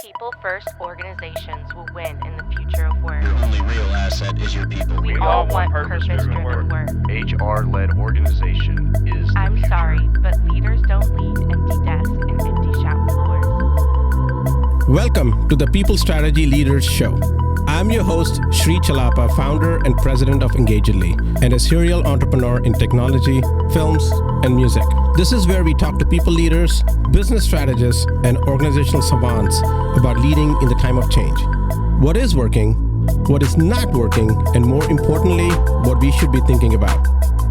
People first organizations will win in the future of work. Your only real asset is your people. We all want purpose-driven work. HR-led organization is the I'm future. sorry, but leaders don't lead empty desks and empty shop floors. Welcome to the People Strategy Leaders Show. I'm your host, Sri Chellappa, founder and president of Engagedly, and a serial entrepreneur in technology, films, and music. This is where we talk to people leaders, business strategists, and organizational savants about leading in the time of change. What is working, what is not working, and more importantly, what we should be thinking about.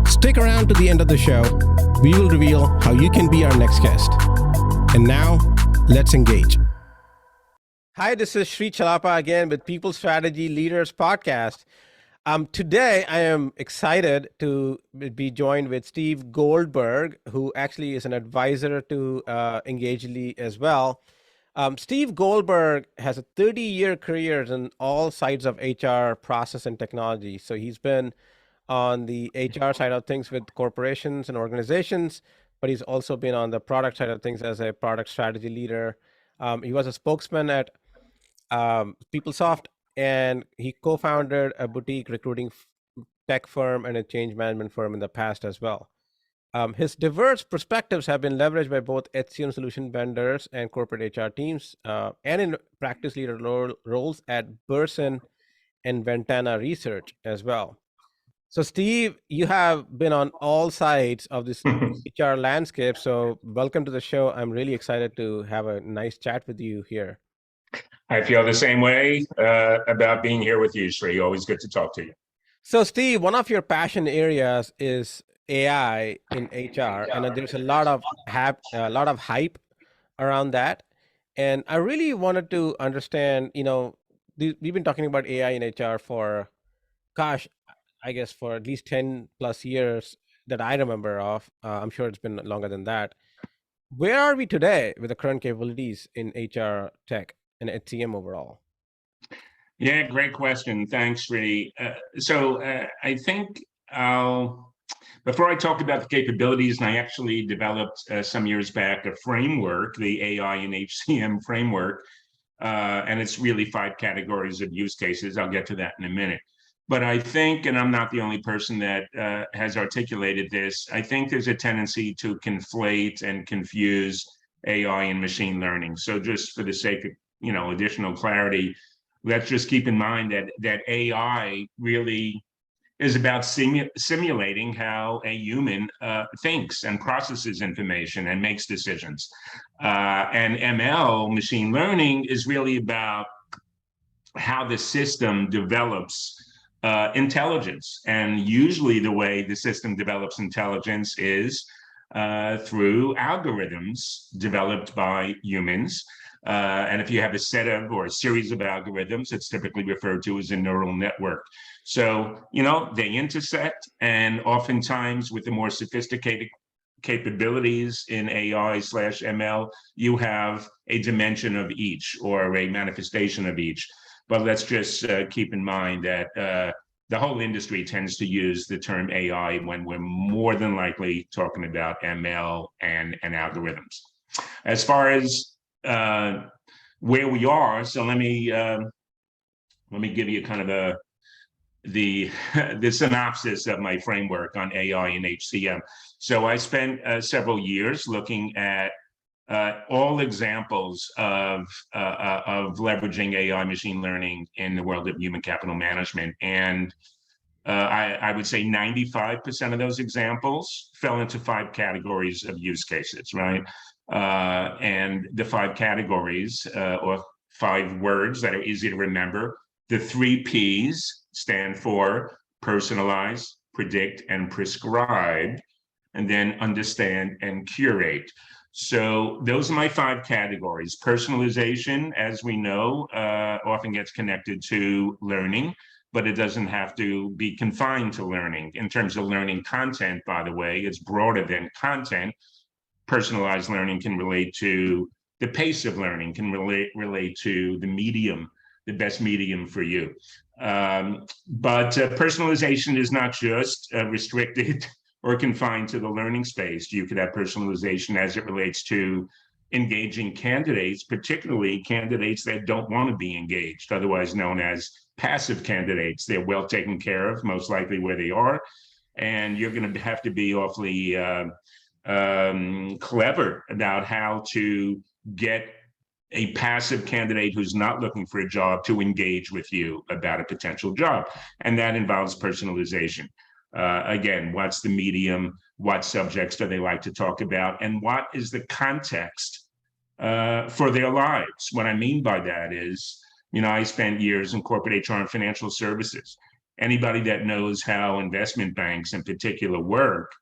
Stick around to the end of the show. We will reveal how you can be our next guest. And now, let's engage. Hi, this is Sri Chellappa again with People Strategy Leaders Podcast. Today, I am excited to be joined with Steve Goldberg, who actually is an advisor to Engagedly as well. Steve Goldberg has a 30-year career in all sides of HR, process, and technology. So he's been on the HR side of things with corporations and organizations, but he's also been on the product side of things as a product strategy leader. He was a spokesman at PeopleSoft, and he co-founded a boutique recruiting tech firm and a change management firm in the past as well. His diverse perspectives have been leveraged by both HCM solution vendors and corporate HR teams, and in practice leader roles at Bersin and Ventana Research as well. So Steve, you have been on all sides of this HR landscape. So welcome to the show. I'm really excited to have a nice chat with you here. I feel the same way about being here with you, Sri. Always good to talk to you. So Steve, one of your passion areas is AI in HR, and there's a lot of hype around that. And I really wanted to understand, we've been talking about AI in HR for, I guess for at least 10 plus years that I remember of. I'm sure it's been longer than that. Where are we today with the current capabilities in HR tech and HCM overall? Yeah, great question. Thanks, Sri. I think before I talk about the capabilities, and I actually developed some years back a framework, the AI and HCM framework, and it's really 5 categories of use cases. I'll get to that in a minute. But I think, and I'm not the only person that has articulated this, I think there's a tendency to conflate and confuse AI and machine learning. So just for the sake of additional clarity, let's just keep in mind that AI really is about simulating how a human thinks and processes information and makes decisions. And ML, machine learning, is really about how the system develops intelligence. And usually the way the system develops intelligence is through algorithms developed by humans. And if you have a set of or a series of algorithms, it's typically referred to as a neural network. So, they intersect, and oftentimes with the more sophisticated capabilities in AI/ML, you have a dimension of each or a manifestation of each. But let's just keep in mind that the whole industry tends to use the term AI when we're more than likely talking about ML and algorithms. As far as where we are, so let me give you kind of the synopsis of my framework on AI and HCM. So I spent several years looking at all examples of leveraging AI machine learning in the world of human capital management. And I would say 95% of those examples fell into 5 categories of use cases, right? And the 5 categories or 5 words that are easy to remember, the 3 Ps stand for personalize, predict, and prescribe, and then understand and curate. So those are my 5 categories. Personalization, as we know, often gets connected to learning, but it doesn't have to be confined to learning. In terms of learning content, by the way, it's broader than content. Personalized learning can relate to the pace of learning, can relate to the medium, the best medium for you. But personalization is not just restricted or confined to the learning space. You could have personalization as it relates to engaging candidates, particularly candidates that don't want to be engaged, otherwise known as passive candidates. They're well taken care of, most likely where they are, and you're going to have to be awfully clever about how to get a passive candidate who's not looking for a job to engage with you about a potential job. And that involves personalization. Again, what's the medium? What subjects do they like to talk about? And what is the context for their lives? What I mean by that is, I spent years in corporate HR and financial services. Anybody that knows how investment banks in particular work,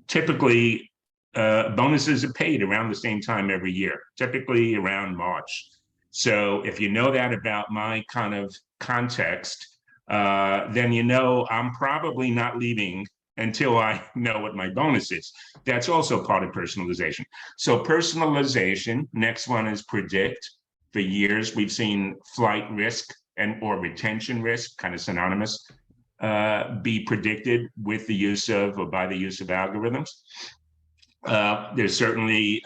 typically bonuses are paid around the same time every year, typically around March. So if you know that about my kind of context, then I'm probably not leaving until I know what my bonus is. That's also part of personalization. So personalization, next one is predict. For years, we've seen flight risk or retention risk, kind of synonymous, be predicted with the use of or by the use of algorithms. There's certainly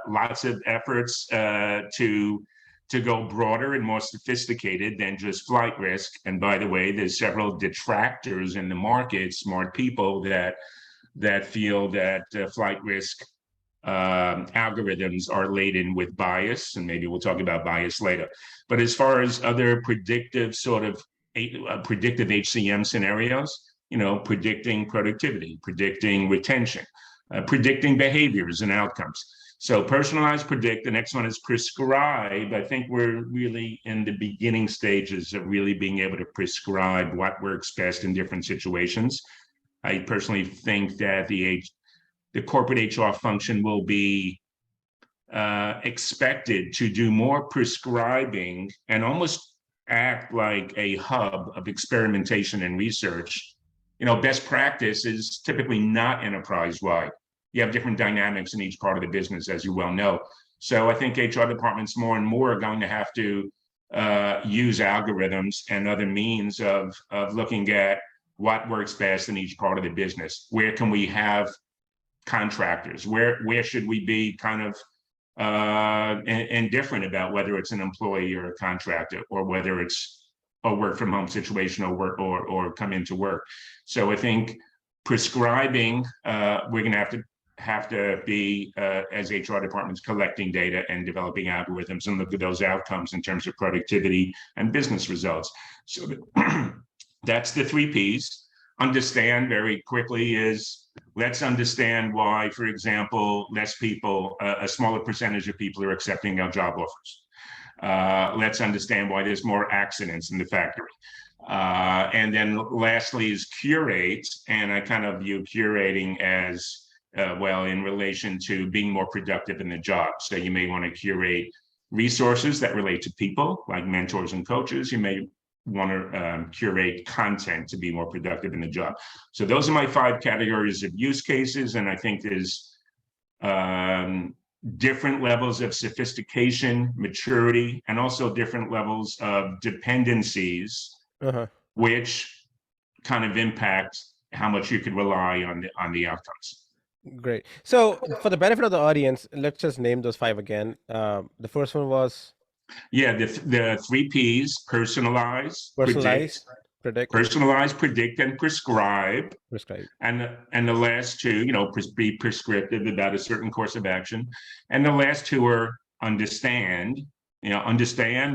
lots of efforts to go broader and more sophisticated than just flight risk. And by the way, there's several detractors in the market, smart people that feel that flight risk algorithms are laden with bias, and maybe we'll talk about bias later. But as far as other predictive predictive HCM scenarios, predicting productivity, predicting retention, predicting behaviors and outcomes. So personalize, predict. The next one is prescribe. I think we're really in the beginning stages of really being able to prescribe what works best in different situations. I personally think that the corporate HR function will be expected to do more prescribing and almost act like a hub of experimentation and research. Best practice is typically not enterprise-wide. You have different dynamics in each part of the business, as you well know. So I think HR departments more and more are going to have to use algorithms and other means of looking at what works best in each part of the business. Where can we have contractors? Where should we be kind of indifferent about whether it's an employee or a contractor, or whether it's a work from home situation or come into work? So I think prescribing, we're going to have to be as HR departments collecting data and developing algorithms and look at those outcomes in terms of productivity and business results. So that's the 3 Ps. Understand very quickly is, let's understand why, for example, a smaller percentage of people are accepting our job offers. Let's understand why there's more accidents in the factory. And then lastly is curate. And I kind of view curating as, in relation to being more productive in the job. So you may want to curate resources that relate to people, like mentors and coaches. You may want to curate content to be more productive in the job. So those are my 5 categories of use cases. And I think there's different levels of sophistication, maturity, and also different levels of dependencies, which kind of impact how much you could rely on the outcomes. Great. So for the benefit of the audience, let's just name those 5 again. The first one was? Yeah, the 3 Ps: personalize, predict, personalize, predict, and prescribe. And the last 2, be prescriptive about a certain course of action. And the last 2 are understand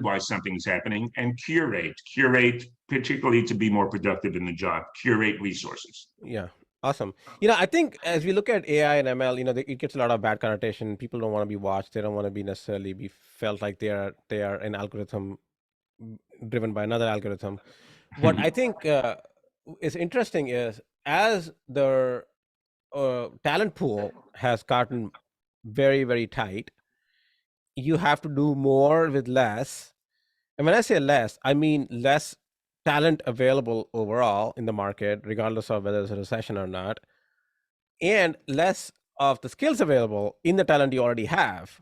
why something's happening, and curate particularly to be more productive in the job, curate resources. Yeah. Awesome. I think as we look at AI and ML, it gets a lot of bad connotation. People don't want to be watched. They don't want to be necessarily be felt like they are an algorithm driven by another algorithm. What I think is interesting is, as the talent pool has gotten very, very tight, you have to do more with less. And when I say less, I mean less talent available overall in the market, regardless of whether it's a recession or not, and less of the skills available in the talent you already have,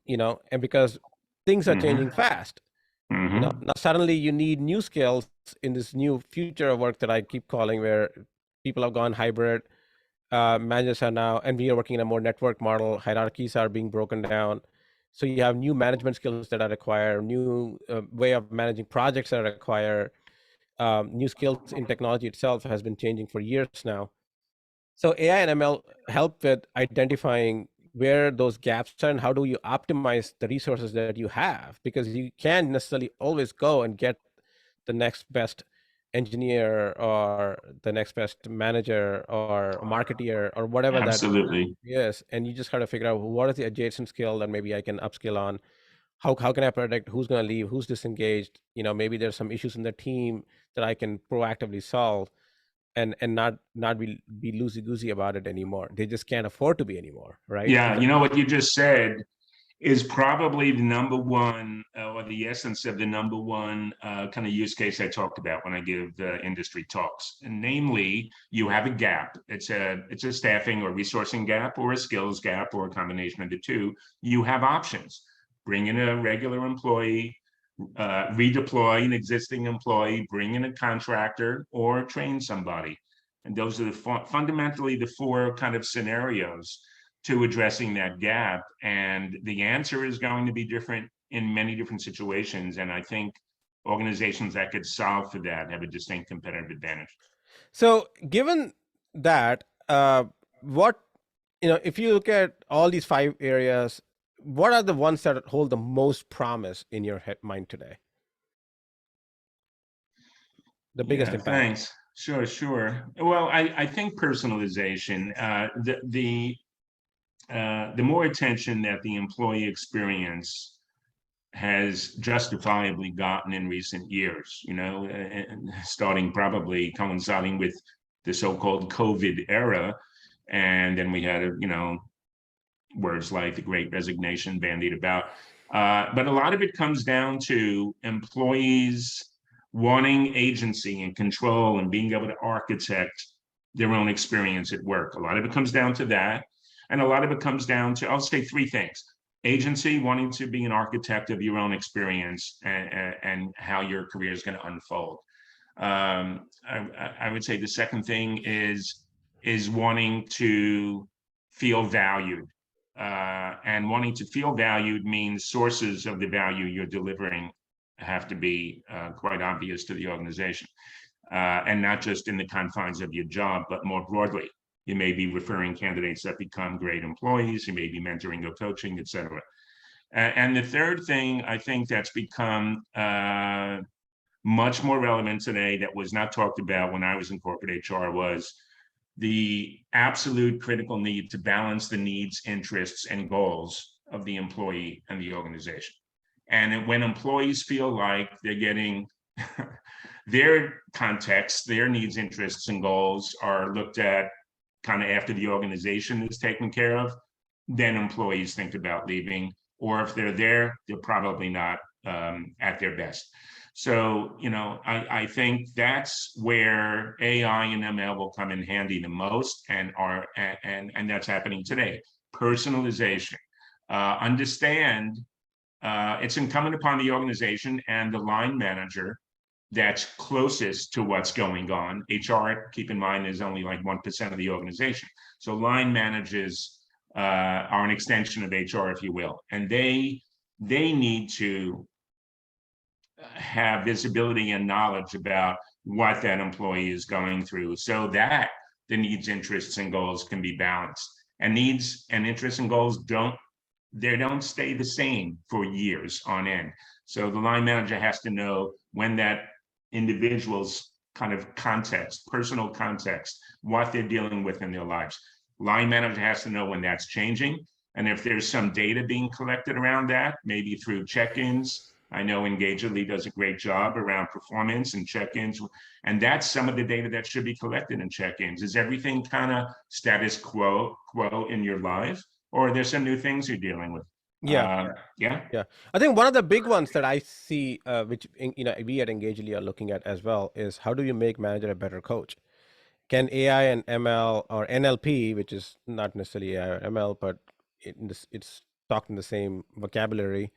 and because things are changing fast. Now suddenly you need new skills in this new future of work that I keep calling, where people have gone hybrid, managers are now, and we are working in a more network model. Hierarchies are being broken down. So you have new management skills that are required, new way of managing projects that are required, new skills in technology itself has been changing for years now. So AI and ML help with identifying where those gaps are and how do you optimize the resources that you have, because you can't necessarily always go and get the next best engineer or the next best manager or marketeer or whatever that Absolutely. is, and you just got to figure out what is the adjacent skill that maybe I can upskill on. How can I predict who's going to leave, who's disengaged? Maybe there's some issues in the team that I can proactively solve, and not be loosey goosey about it anymore. They just can't afford to be anymore, right? Yeah, what you just said is probably the number one, or the essence of the number one kind of use case I talked about when I give industry talks. And namely, you have a gap. It's a staffing or resourcing gap, or a skills gap, or a combination of the two. You have options. Bring in a regular employee, redeploy an existing employee, bring in a contractor, or train somebody. And those are fundamentally the four kind of scenarios to addressing that gap. And the answer is going to be different in many different situations. And I think organizations that could solve for that have a distinct competitive advantage. So given that, what if you look at all these 5 areas, what are the ones that hold the most promise in your mind today? The biggest Yeah, impact. thanks. Sure. Well, I think personalization, the more attention that the employee experience has justifiably gotten in recent years, and starting probably coinciding with the so-called COVID era. And then we had, words like the Great Resignation bandied about. But a lot of it comes down to employees wanting agency and control and being able to architect their own experience at work. A lot of it comes down to that. And a lot of it comes down to, I'll say 3 things: agency, wanting to be an architect of your own experience and how your career is going to unfold. I would say the second thing is wanting to feel valued. And wanting to feel valued means sources of the value you're delivering have to be quite obvious to the organization, and not just in the confines of your job, but more broadly. You may be referring candidates that become great employees, you may be mentoring or coaching, et cetera. And the third thing I think that's become much more relevant today, that was not talked about when I was in corporate HR, was the absolute critical need to balance the needs, interests, and goals of the employee and the organization. And when employees feel like they're getting their context, their needs, interests, and goals are looked at kind of after the organization is taken care of, then employees think about leaving. Or if they're there, they're probably not at their best. So, I think that's where AI and ML will come in handy the most, and that's happening today. Personalization. Understand it's incumbent upon the organization and the line manager that's closest to what's going on. HR, keep in mind, is only like 1% of the organization. So line managers are an extension of HR, if you will, and they need to have visibility and knowledge about what that employee is going through, so that the needs, interests, and goals can be balanced. And needs and interests and goals don't stay the same for years on end. So the line manager has to know when that individual's kind of context, personal context, what they're dealing with in their lives. Line manager has to know when that's changing. And if there's some data being collected around that, maybe through check-ins. I know Engagedly does a great job around performance and check-ins. And that's some of the data that should be collected in check-ins. Is everything kind of status quo in your life? Or are there some new things you're dealing with? Yeah. I think one of the big ones that I see, which we at Engagedly are looking at as well, is how do you make manager a better coach? Can AI and ML or NLP, which is not necessarily AI or ML, but it's talked in the same vocabulary,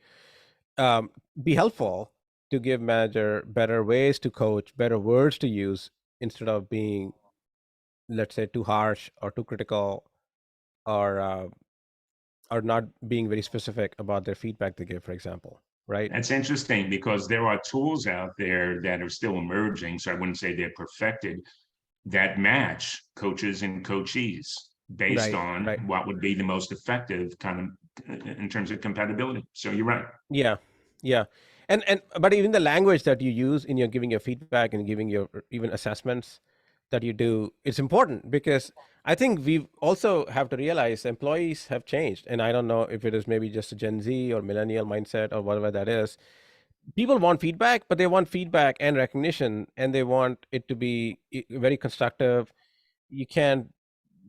be helpful to give manager better ways to coach, better words to use, instead of being let's say, too harsh or too critical, or not being very specific about their feedback they give, for example, right? That's interesting because there are tools out there that are still emerging. So I wouldn't say they're perfected, that match coaches and coachees based Right, on right. what would be the most effective kind of in terms of compatibility. So you're right. Yeah, yeah. And but even the language that you use in your giving your feedback and giving your even assessments that you do, it's important, because I think we also have to realize employees have changed. And I don't know if it is maybe just a Gen Z or millennial mindset or whatever that is. People want feedback, but they want feedback and recognition, and they want it to be very constructive. You can't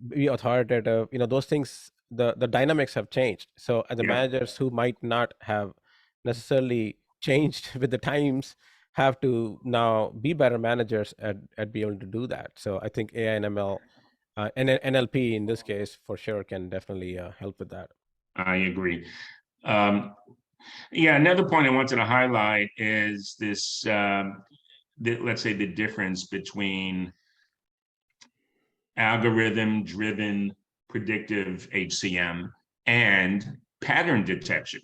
be authoritative, those things. The dynamics have changed, so the Yeah, managers who might not have necessarily changed with the times have to now be better managers at being able to do that. So I think AI and ML, and NLP in this case for sure can definitely help with that. I agree. Um, yeah, another point I wanted to highlight is this, let's say the difference between algorithm-driven predictive HCM and pattern detection.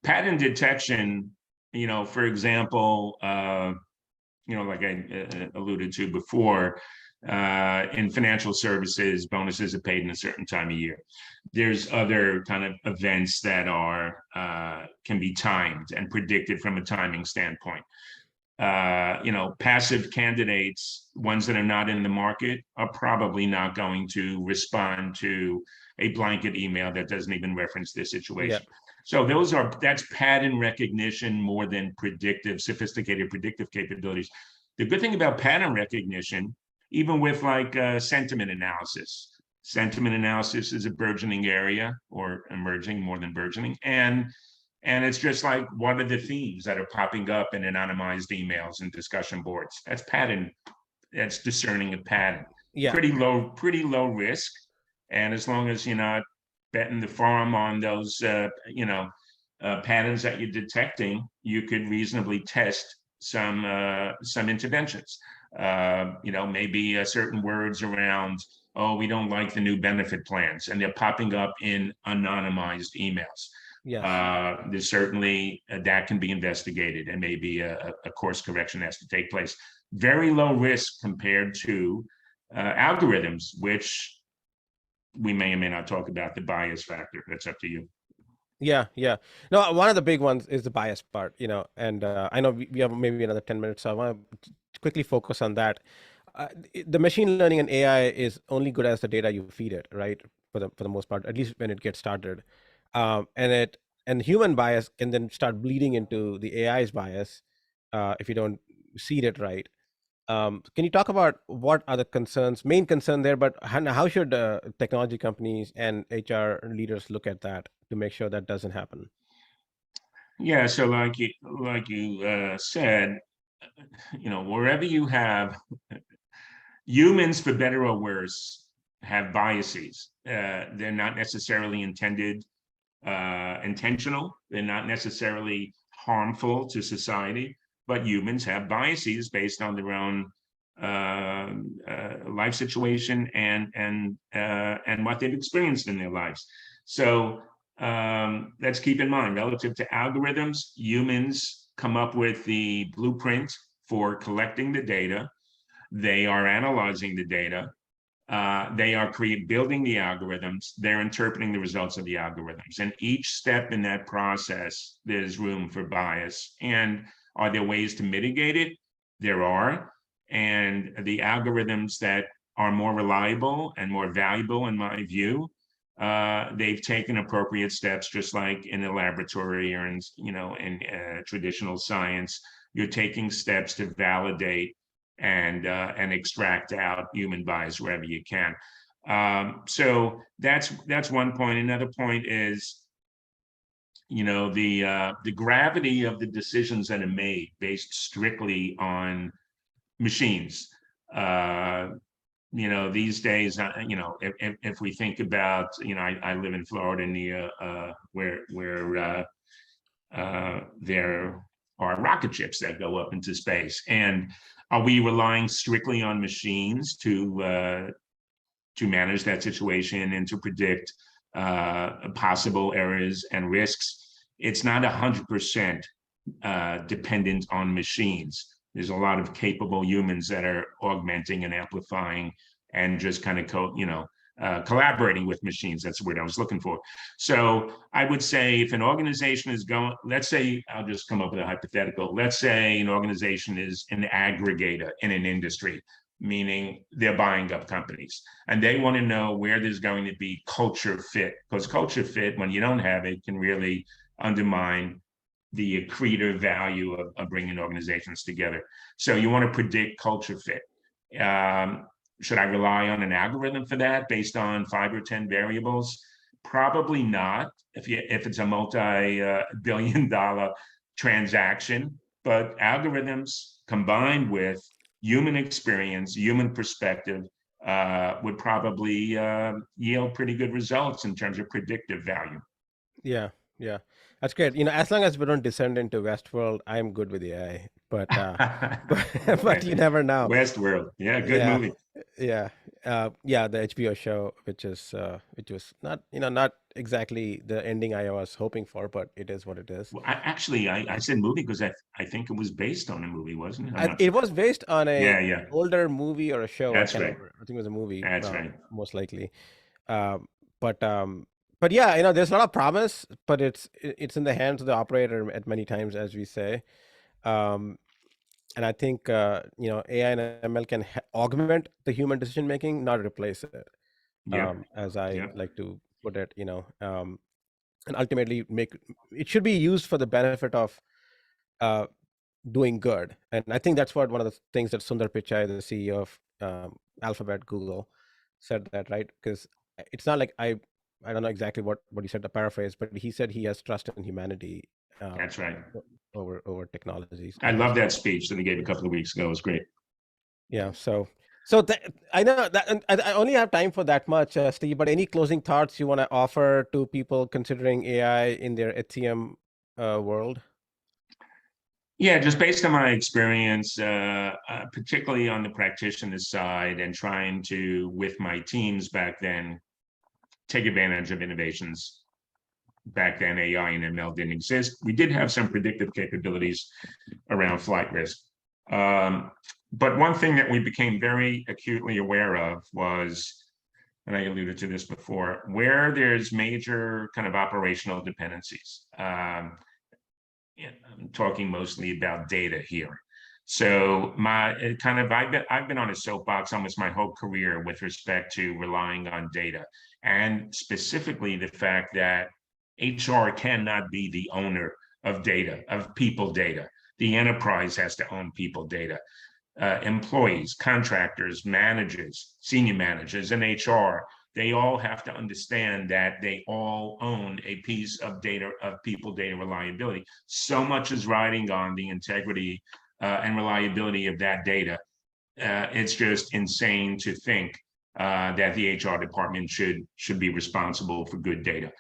Pattern detection, for example, like I alluded to before, in financial services, bonuses are paid in a certain time of year. There's other kind of events that are can be timed and predicted from a timing standpoint. Passive candidates, ones that are not in the market, are probably not going to respond to a blanket email that doesn't even reference their Yeah, situation. So that's pattern recognition more than sophisticated predictive capabilities. The good thing about pattern recognition, even with like sentiment analysis is a burgeoning area, or emerging more than burgeoning. And it's just like, what are the themes that are popping up in anonymized emails and discussion boards? That's discerning a pattern. yeah, Pretty low risk. And as long as you're not betting the farm on those, patterns that you're detecting, you could reasonably test some interventions. Maybe certain words around, oh, we don't like the new benefit plans, and they're popping up in anonymized emails. yes, There's certainly that can be investigated, and maybe a course correction has to take place. Very low risk compared to algorithms, which we may or may not talk about the bias factor. That's up to you. yeah, yeah. No, one of the big ones is the bias part, and I know we have maybe another 10 minutes, so I want to quickly focus on that. The machine learning and AI is only good as the data you feed it, right? For the most part, at least when it gets started, and human bias can then start bleeding into the AI's bias if you don't seed it right. Can you talk about what are the main concern there, but how should technology companies and HR leaders look at that to make sure that doesn't happen? Yeah, so like you said, wherever you have humans, for better or worse, have biases. They're not necessarily intentional. They're not necessarily harmful to society, but humans have biases based on their own life situation and what they've experienced in their lives. So let's keep in mind, relative to algorithms, humans come up with the blueprint for collecting the data. They are analyzing the data. They are building the algorithms. They're interpreting the results of the algorithms. And each step in that process, there's room for bias. And are there ways to mitigate it? There are. And the algorithms that are more reliable and more valuable, in my view, they've taken appropriate steps, just like in the laboratory or in traditional science. You're taking steps to validate and extract out human bias wherever you can. So that's one point. Another point is, the gravity of the decisions that are made based strictly on machines. These days, if we think about, I live in Florida near where there are rocket ships that go up into space. And are we relying strictly on machines to to manage that situation and to predict possible errors and risks. It's not 100% dependent on machines. There's a lot of capable humans that are augmenting and amplifying and just kind of collaborating with machines. That's the word I was looking for. So I would say if an organization is going, let's say, I'll just come up with a hypothetical. Let's say an organization is an aggregator in an industry, meaning they're buying up companies, and they want to know where there's going to be culture fit, because culture fit, when you don't have it, can really undermine the accretive value of bringing organizations together. So you want to predict culture fit. Should I rely on an algorithm for that based on 5 or 10 variables? Probably not if it's a multi-billion-dollar transaction, but algorithms combined with human experience, human perspective, would probably yield pretty good results in terms of predictive value. Yeah, that's great. As long as we don't descend into Westworld, I'm good with AI. But but you never know. Westworld, good movie. The HBO show, which was not exactly the ending I was hoping for, but it is what it is. Well, I said movie because I think it was based on a movie, wasn't it? It was based on a older movie or a show. That's right. I think it was a movie. That's right. Most likely. But yeah, there's a lot of promise, but it's in the hands of the operator at many times, as we say. And I think AI and ML can augment the human decision making, not replace it. As I like to put it, and ultimately it should be used for the benefit of doing good. And I think that's what one of the things that Sundar Pichai, the CEO of Alphabet, Google, said that, right? Because it's not like I don't know exactly what he said to paraphrase, but he said he has trust in humanity. That's right. Over technologies. I love that speech that he gave a couple of weeks ago. It was great. Yeah. So I know that, and I only have time for that much, Steve. But any closing thoughts you want to offer to people considering AI in their HCM world? Yeah, just based on my experience, particularly on the practitioner side, and trying to, with my teams back then, take advantage of innovations. Back then, AI and ML didn't exist. We did have some predictive capabilities around flight risk. But one thing that we became very acutely aware of was, and I alluded to this before, where there's major kind of operational dependencies. I'm talking mostly about data here. So I've been on a soapbox almost my whole career with respect to relying on data, and specifically the fact that HR cannot be the owner of data, of people data. The enterprise has to own people data. Employees, contractors, managers, senior managers, and HR, they all have to understand that they all own a piece of data, of people data reliability. So much is riding on the integrity and reliability of that data. It's just insane to think that the HR department should be responsible for good data.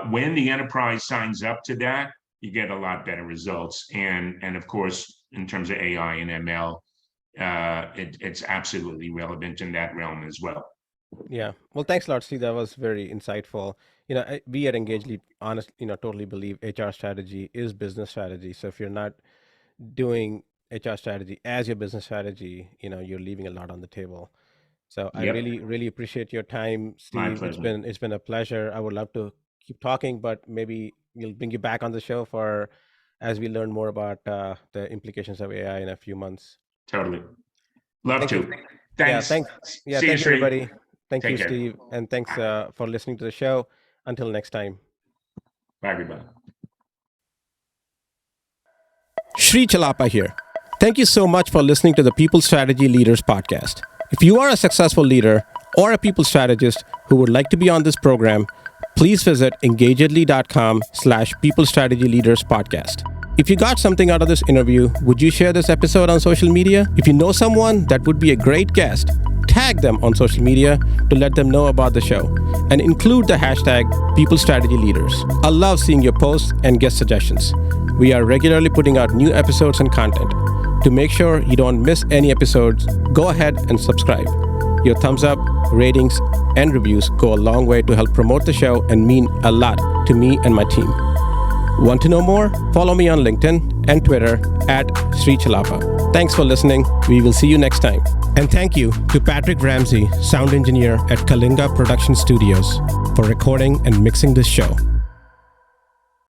When the enterprise signs up to that, you get a lot better results. And of course, in terms of AI and ML, it's absolutely relevant in that realm as well. Yeah. Well, thanks a lot, Steve. That was very insightful. We at Engage Lead totally believe HR strategy is business strategy. So if you're not doing HR strategy as your business strategy, you're leaving a lot on the table. So I really appreciate your time, Steve. It's been a pleasure. I would love to keep talking, but maybe we'll bring you back on the show as we learn more about the implications of AI in a few months. Totally. Love to. Thanks. Thanks. Thanks everybody. Thank you, care. Steve. And thanks for listening to the show. Until next time. Bye, everybody. Sri Chellappa here. Thank you so much for listening to the People Strategy Leaders podcast. If you are a successful leader or a people strategist who would like to be on this program, please visit engagedly.com/People Strategy Leaders podcast. If you got something out of this interview, would you share this episode on social media? If you know someone that would be a great guest, tag them on social media to let them know about the show and include the hashtag People Strategy Leaders. I love seeing your posts and guest suggestions. We are regularly putting out new episodes and content. To make sure you don't miss any episodes, go ahead and subscribe. Your thumbs up, ratings, and reviews go a long way to help promote the show and mean a lot to me and my team. Want to know more? Follow me on LinkedIn and Twitter at Sri Chellappa. Thanks for listening. We will see you next time. And thank you to Patrick Ramsey, sound engineer at Kalinga Production Studios, for recording and mixing this show.